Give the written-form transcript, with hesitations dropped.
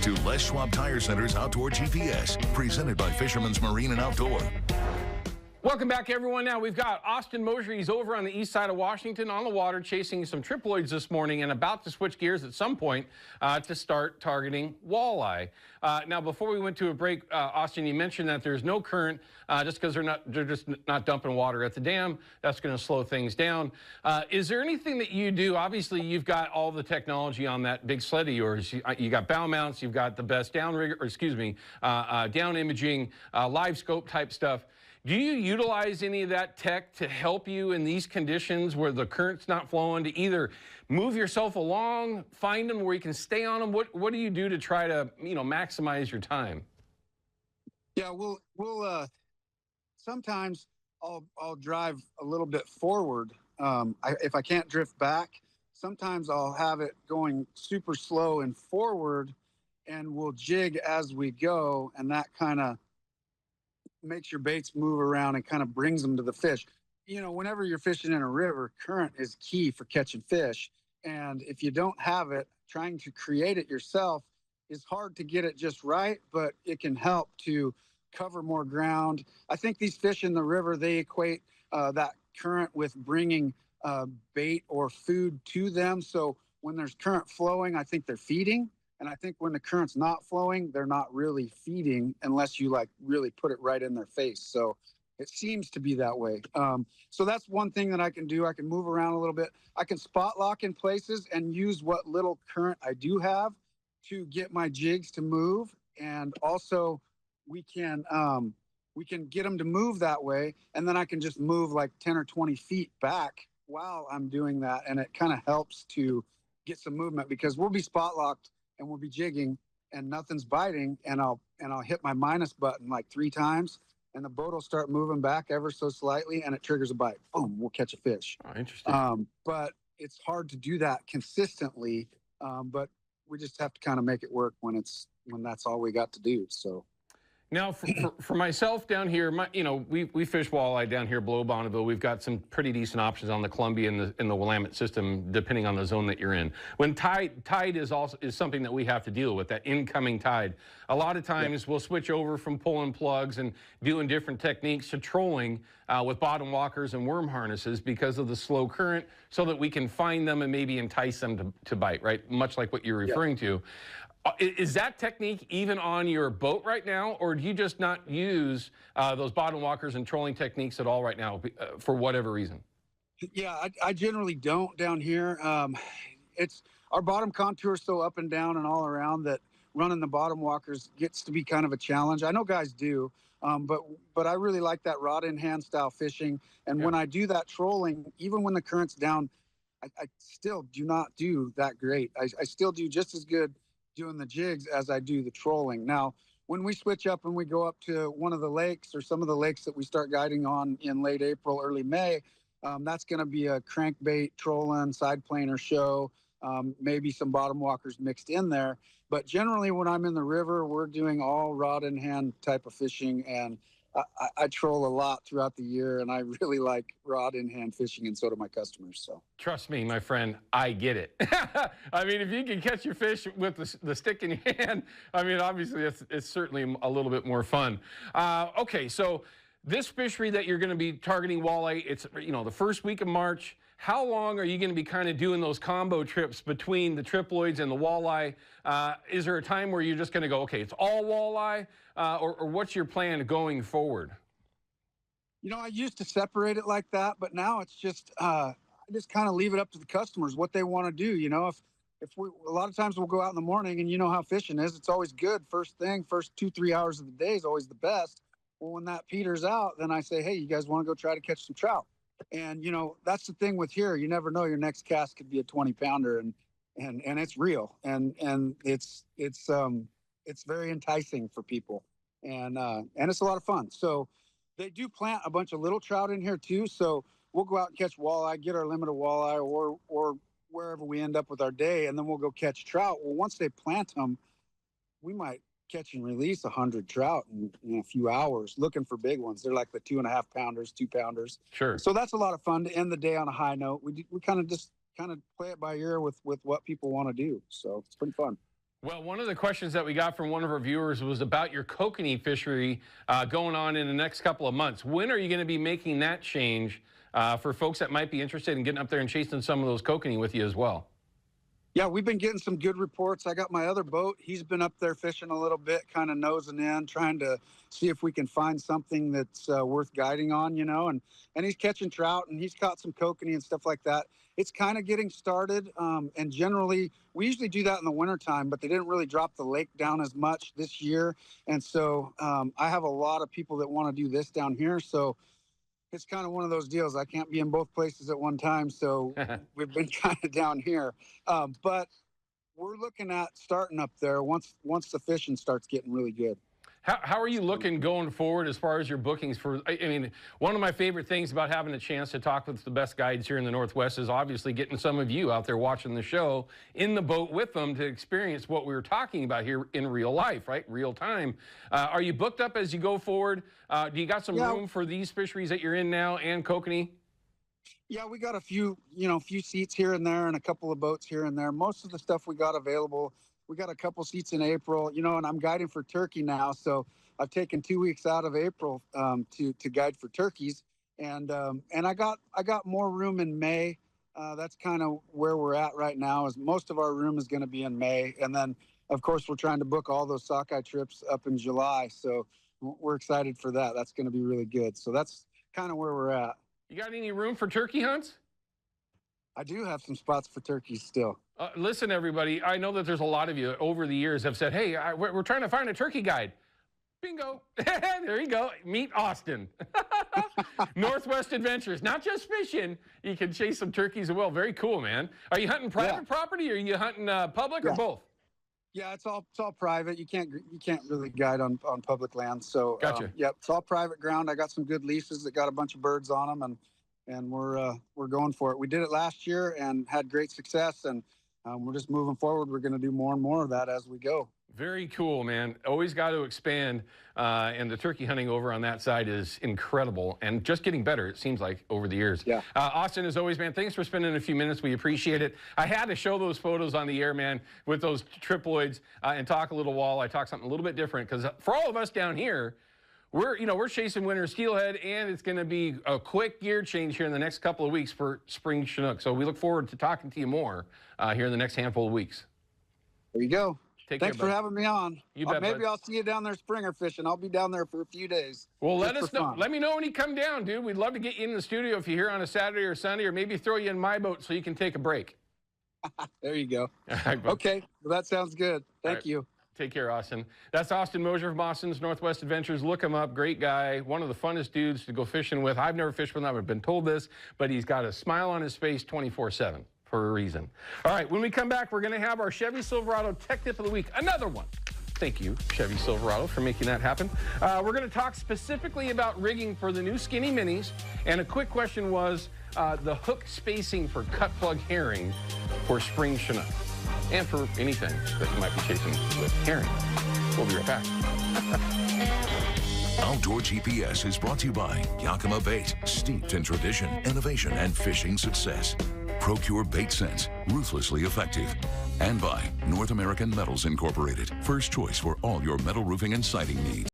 to Les Schwab Tire Center's Outdoor GPS, presented by Fisherman's Marine and Outdoor. Welcome back, everyone. Now we've got Austin Moser. He's over on the east side of Washington on the water chasing some triploids this morning and about to switch gears at some point to start targeting walleye. Now, before we went to a break, Austin, you mentioned that there's no current just because they're just not dumping water at the dam. That's going to slow things down. Is there anything that you do? Obviously, you've got all the technology on that big sled of yours. You got bow mounts. You've got the best down imaging, live scope type stuff. Do you utilize any of that tech to help you in these conditions where the current's not flowing, to either move yourself along, find them where you can stay on them? What do you do to try to, maximize your time? Yeah, we'll sometimes I'll drive a little bit forward. If I can't drift back, sometimes I'll have it going super slow and forward, and we'll jig as we go, and that kind of makes your baits move around and kind of brings them to the fish. Whenever you're fishing in a river, current is key for catching fish. And if you don't have it, trying to create it yourself is hard to get it just right, but it can help to cover more ground. I think these fish in the river, they equate that current with bringing bait or food to them. So when there's current flowing, I think they're feeding. And I think when the current's not flowing, they're not really feeding unless you really put it right in their face. So it seems to be that way. So that's one thing that I can do. I can move around a little bit. I can spot lock in places and use what little current I do have to get my jigs to move. And also we can get them to move that way. And then I can just move like 10 or 20 feet back while I'm doing that. And it kind of helps to get some movement, because we'll be spot locked and we'll be jigging and nothing's biting, and I'll hit my minus button like 3 times, and the boat will start moving back ever so slightly, and it triggers a bite. Boom, we'll catch a fish. Oh, interesting. But it's hard to do that consistently. But we just have to kind of make it work when that's all we got to do. So. Now, for myself down here, we fish walleye down here below Bonneville. We've got some pretty decent options on the Columbia and the Willamette system, depending on the zone that you're in. When tide is something that we have to deal with, that incoming tide. A lot of times we'll switch over from pulling plugs and doing different techniques to trolling with bottom walkers and worm harnesses because of the slow current, so that we can find them and maybe entice them to bite, right? Much like what you're referring to. Is that technique even on your boat right now, or do you just not use those bottom walkers and trolling techniques at all right now for whatever reason? Yeah, I generally don't down here. It's our bottom contour is so up and down and all around that running the bottom walkers gets to be kind of a challenge. I know guys do, but I really like that rod in hand style fishing. And when I do that trolling, even when the current's down, I still do not do that great. I still do just as good doing the jigs as I do the trolling. Now, when we switch up and we go up to one of the lakes or some of the lakes that we start guiding on in late April, early May, that's going to be a crankbait, trolling, side planer show, maybe some bottom walkers mixed in there. But generally when I'm in the river, we're doing all rod in hand type of fishing, and I troll a lot throughout the year, and I really like rod in hand fishing, and so do my customers. So trust me, my friend, I get it. I mean, if you can catch your fish with the stick in your hand, I mean, obviously it's certainly a little bit more fun. Okay, so this fishery that you're going to be targeting walleye, it's the first week of March. How long are you going to be kind of doing those combo trips between the triploids and the walleye? Is there a time where you're just going to go, okay, it's all walleye, or what's your plan going forward? I used to separate it like that, but now it's just I just kind of leave it up to the customers what they want to do. If we a lot of times we'll go out in the morning, and you know how fishing is, it's always good first 2-3 hours of the day is always the best. Well, when that peters out, then I say, hey, you guys want to go try to catch some trout? And that's the thing with here. You never know, your next cast could be a 20-pounder, and it's real, and it's very enticing for people, and it's a lot of fun. So they do plant a bunch of little trout in here too. So we'll go out and catch walleye, get our limit of walleye, or wherever we end up with our day, and then we'll go catch trout. Well, once they plant them, we might catch and release 100 trout in a few hours, looking for big ones. They're like the 2.5 pounders, 2 pounders. Sure. So that's a lot of fun to end the day on a high note. We kind of play it by ear with what people want to do. So it's pretty fun. Well, one of the questions that we got from one of our viewers was about your kokanee fishery going on in the next couple of months. When are you going to be making that change for folks that might be interested in getting up there and chasing some of those kokanee with you as well? Yeah, we've been getting some good reports. I got my other boat. He's been up there fishing a little bit, kind of nosing in, trying to see if we can find something that's worth guiding on, and he's catching trout, and he's caught some kokanee and stuff like that. It's kind of getting started, and generally, we usually do that in the wintertime, but they didn't really drop the lake down as much this year. And so I have a lot of people that want to do this down here, so it's kind of one of those deals. I can't be in both places at one time, so we've been kind of down here. But we're looking at starting up there once the fishing starts getting really good. How are you looking going forward as far as your bookings for? I mean, one of my favorite things about having a chance to talk with the best guides here in the Northwest is obviously getting some of you out there watching the show in the boat with them to experience what we were talking about here in real life, right? Real time. Are you booked up as you go forward? Do you got some room for these fisheries that you're in now and kokanee? Yeah, we got a few seats here and there and a couple of boats here and there. Most of the stuff we got available. We got a couple seats in April, and I'm guiding for turkey now. So I've taken 2 weeks out of April to guide for turkeys. And I got more room in May. That's kind of where we're at right now, is most of our room is going to be in May. And then, of course, we're trying to book all those sockeye trips up in July. So we're excited for that. That's going to be really good. So that's kind of where we're at. You got any room for turkey hunts? I do have some spots for turkeys still. Listen, everybody, I know that there's a lot of you over the years have said, hey, we're trying to find a turkey guide. Bingo. There you go. Meet Austin. Northwest Adventures. Not just fishing. You can chase some turkeys as well. Very cool, man. Are you hunting private property, or are you hunting public, or both? Yeah, it's all private. You can't really guide on public land. So gotcha. It's all private ground. I got some good leases that got a bunch of birds on them, and we're going for it. We did it last year and had great success, and we're just moving forward. We're going to do more and more of that as we go. Very cool, man. Always got to expand, and the turkey hunting over on that side is incredible and just getting better, it seems like, over the years. Yeah. Austin, as always, man, thanks for spending a few minutes. We appreciate it. I had to show those photos on the air, man, with those triploids and talk a little walleye, talk something a little bit different, because for all of us down here, we're chasing winter steelhead, and it's going to be a quick gear change here in the next couple of weeks for spring Chinook. So we look forward to talking to you more here in the next handful of weeks. There you go. Thanks for having me on. You bet, maybe bud. I'll see you down there springer fishing. I'll be down there for a few days. Well, let us know. Let me know when you come down, dude. We'd love to get you in the studio if you're here on a Saturday or Sunday, or maybe throw you in my boat so you can take a break. There you go. All right, bud. Okay, well, that sounds good. Thank you. Take care, Austin. That's Austin Moser from Austin's Northwest Adventures. Look him up. Great guy. One of the funnest dudes to go fishing with. I've never fished with him. I've been told this, but he's got a smile on his face 24/7 for a reason. All right, when we come back, we're going to have our Chevy Silverado Tech Tip of the Week. Another one. Thank you, Chevy Silverado, for making that happen. We're going to talk specifically about rigging for the new Skinny Minis. And a quick question was the hook spacing for cut plug herring for spring Chinook, and for anything that you might be chasing with herring. We'll be right back. Outdoor GPS is brought to you by Yakima Bait, steeped in tradition, innovation, and fishing success. Procure Bait Sense, ruthlessly effective. And by North American Metals Incorporated, first choice for all your metal roofing and siding needs.